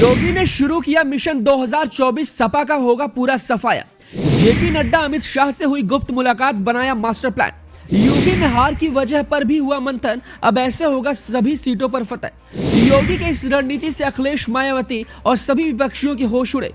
योगी ने शुरू किया मिशन 2024, सपा का होगा पूरा सफाया। जेपी नड्डा अमित शाह से हुई गुप्त मुलाकात, बनाया मास्टर प्लान। यूपी में हार की वजह पर भी हुआ मंथन, अब ऐसे होगा सभी सीटों पर फतह। योगी के इस रणनीति से अखिलेश, मायावती और सभी विपक्षियों के होश उड़े।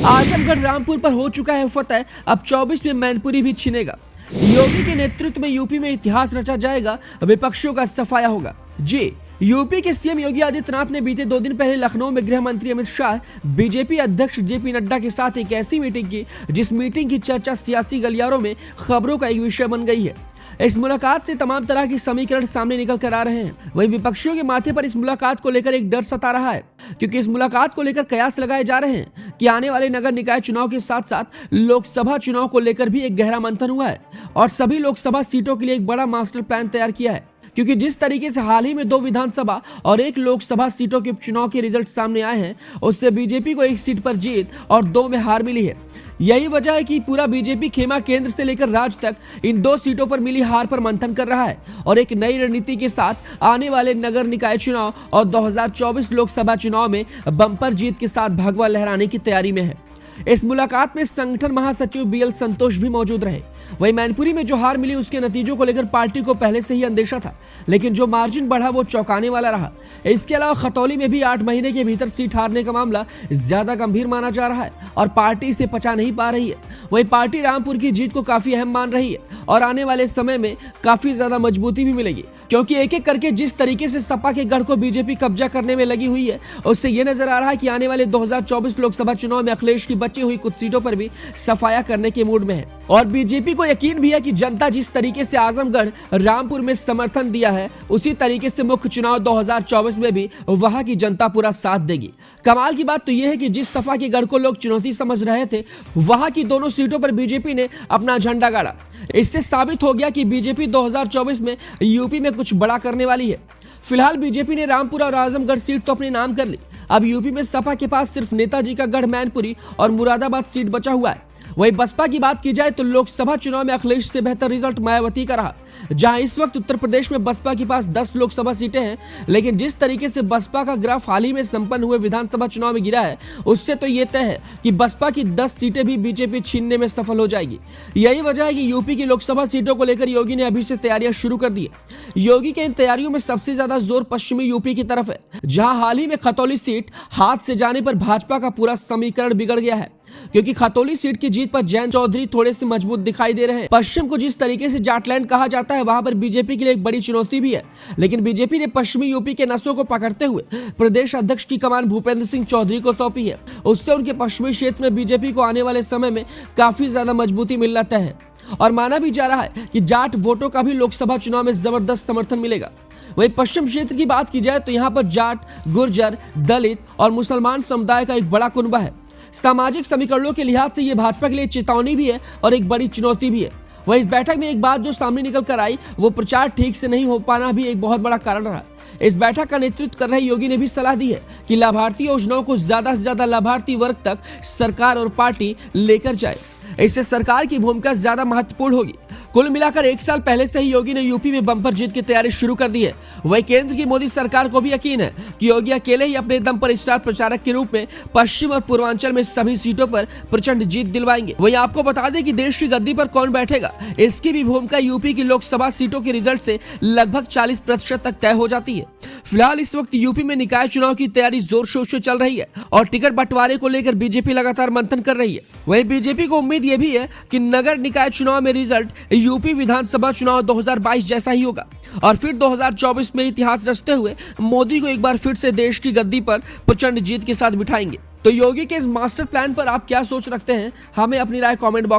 आजमगढ़ रामपुर पर हो चुका है फतह, अब 24 में मैनपुरी भी छिनेगा। योगी के नेतृत्व में यूपी में इतिहास रचा जाएगा, विपक्षियों का सफाया होगा। जी, यूपी के सीएम योगी आदित्यनाथ ने बीते 2 दिन पहले लखनऊ में गृह मंत्री अमित शाह, बीजेपी अध्यक्ष जेपी नड्डा के साथ एक ऐसी मीटिंग की जिस मीटिंग की चर्चा सियासी गलियारों में खबरों का एक विषय बन गई है। इस मुलाकात से तमाम तरह के समीकरण सामने निकल कर आ रहे हैं। वहीं विपक्षियों के माथे पर इस मुलाकात को लेकर एक डर सता रहा है, क्योंकि इस मुलाकात को लेकर कयास लगाए जा रहे हैं कि आने वाले नगर निकाय चुनाव के साथ साथ लोकसभा चुनाव को लेकर भी एक गहरा मंथन हुआ है और सभी लोकसभा सीटों के लिए एक बड़ा मास्टर प्लान तैयार किया है। क्योंकि जिस तरीके से हाल ही में 2 विधानसभा और 1 लोकसभा सीटों के उपचुनाव के रिजल्ट सामने आए हैं, उससे बीजेपी को 1 सीट पर जीत और 2 में हार मिली है। यही वजह है कि पूरा बीजेपी खेमा केंद्र से लेकर राज्य तक इन 2 सीटों पर मिली हार पर मंथन कर रहा है और एक नई रणनीति के साथ आने वाले नगर निकाय चुनाव और 2024 लोकसभा चुनाव में बम्पर जीत के साथ भगवा लहराने की तैयारी में है। इस मुलाकात में संगठन महासचिव बीएल संतोष भी मौजूद रहे। वहीं मैनपुरी में जो हार मिली उसके नतीजों को लेकर पार्टी को पहले से ही अंदेशा था, लेकिन जो मार्जिन बढ़ा वो चौंकाने वाला रहा। इसके अलावा खतौली में भी 8 महीने के भीतर सीट हारने का मामला ज्यादा गंभीर माना जा रहा है और पार्टी इसे पचा नहीं पा रही है। वहीं पार्टी रामपुर की जीत को काफी अहम मान रही है और आने वाले समय में काफी ज्यादा मजबूती भी मिलेगी, क्योंकि एक एक करके जिस तरीके से सपा के गढ़ को बीजेपी कब्जा करने में लगी हुई है, उससे ये नजर आ रहा है कि आने वाले 2024 लोकसभा चुनाव में अखिलेश की बची हुई कुछ सीटों पर भी सफाया करने के मूड में है। और बीजेपी को यकीन भी है कि जनता जिस तरीके से आजमगढ़ रामपुर में समर्थन दिया है, उसी तरीके से मुख्य चुनाव 2024 में भी वहां की जनता पूरा साथ देगी। कमाल की बात तो यह है कि जिस सपा के गढ़ को लोग चुनौती समझ रहे थे, वहां की दोनों सीटों पर बीजेपी ने अपना झंडा गाड़ा। इससे साबित हो गया कि बीजेपी 2024 में यूपी में कुछ बड़ा करने वाली है। फिलहाल बीजेपी ने रामपुर और आजमगढ़ सीट तो अपने नाम कर ली। अब यूपी में सपा के पास सिर्फ नेताजी का गढ़ मैनपुरी और मुरादाबाद सीट बचा हुआ है। वहीं बसपा की बात की जाए तो लोकसभा चुनाव में अखिलेश से बेहतर रिजल्ट मायावती का रहा, जहां इस वक्त उत्तर प्रदेश में बसपा के पास 10 लोकसभा सीटें हैं। लेकिन जिस तरीके से बसपा का ग्राफ हाल ही में संपन्न हुए विधानसभा चुनाव में गिरा है, उससे तो ये तय है कि बसपा की 10 सीटें भी बीजेपी छीनने में सफल हो जाएगी। यही वजह है कि यूपी की लोकसभा सीटों को लेकर योगी ने अभी से तैयारियां शुरू कर दी है। योगी के इन तैयारियों में सबसे ज्यादा जोर पश्चिमी यूपी की तरफ है, जहां हाल ही में खतौली सीट हाथ से जाने पर भाजपा का पूरा समीकरण बिगड़ गया है, क्योंकि खतौली सीट की जीत पर जैन चौधरी थोड़े से मजबूत दिखाई दे रहे हैं। पश्चिम को जिस तरीके से जाटलैंड कहा जाता है, वहां पर बीजेपी के लिए एक बड़ी चुनौती भी है, लेकिन बीजेपी ने पश्चिमी यूपी के नसों को पकड़ते हुए प्रदेश अध्यक्ष की कमान भूपेंद्र सिंह चौधरी को सौंपी है। उससे उनके पश्चिमी क्षेत्र में बीजेपी को आने वाले समय में काफी ज्यादा मजबूती मिल रहा है और माना भी जा रहा है कि जाट वोटों का भी लोकसभा चुनाव में जबरदस्त समर्थन मिलेगा। वहीं पश्चिम क्षेत्र की बात की जाए तो यहाँ पर जाट, गुर्जर, दलित और मुसलमान समुदाय का एक बड़ा कुनबा है। सामाजिक समीकरणों के लिहाज से ये भाजपा के लिए चेतावनी भी है और एक बड़ी चुनौती भी है। वहीं इस बैठक में एक बात जो सामने निकल कर आई, वो प्रचार ठीक से नहीं हो पाना भी एक बहुत बड़ा कारण रहा। इस बैठक का नेतृत्व कर रहे योगी ने भी सलाह दी है कि लाभार्थी योजनाओं को ज्यादा से ज्यादा लाभार्थी वर्ग तक सरकार और पार्टी लेकर जाए। इससे सरकार की भूमिका ज्यादा महत्वपूर्ण होगी। कुल मिलाकर 1 साल पहले से ही योगी ने यूपी में बम्पर जीत की तैयारी शुरू कर दी है। वहीं केंद्र की मोदी सरकार को भी यकीन है कि योगी अकेले ही अपने दम पर स्टार प्रचारक के रूप में पश्चिम और पूर्वांचल में सभी सीटों पर प्रचंड जीत दिलवाएंगे। वहीं आपको बता दें कि देश की गद्दी पर कौन बैठेगा, इसकी भी भूमिका यूपी की लोकसभा सीटों के रिजल्ट से लगभग 40% तक तय हो जाती है। फिलहाल इस वक्त यूपी में निकाय चुनाव की तैयारी जोर शोर से चल रही है और टिकट बंटवारे को लेकर बीजेपी लगातार मंथन कर रही है। वहीं बीजेपी को उम्मीद ये भी है कि नगर निकाय चुनाव में रिजल्ट यूपी विधानसभा चुनाव 2022 जैसा ही होगा और फिर 2024 में इतिहास रचते हुए मोदी को एक बार फिर से देश की गद्दी पर प्रचंड जीत के साथ बिठाएंगे। तो योगी के इस मास्टर प्लान पर आप क्या सोच रखते हैं, हमें अपनी राय कमेंट बॉक्स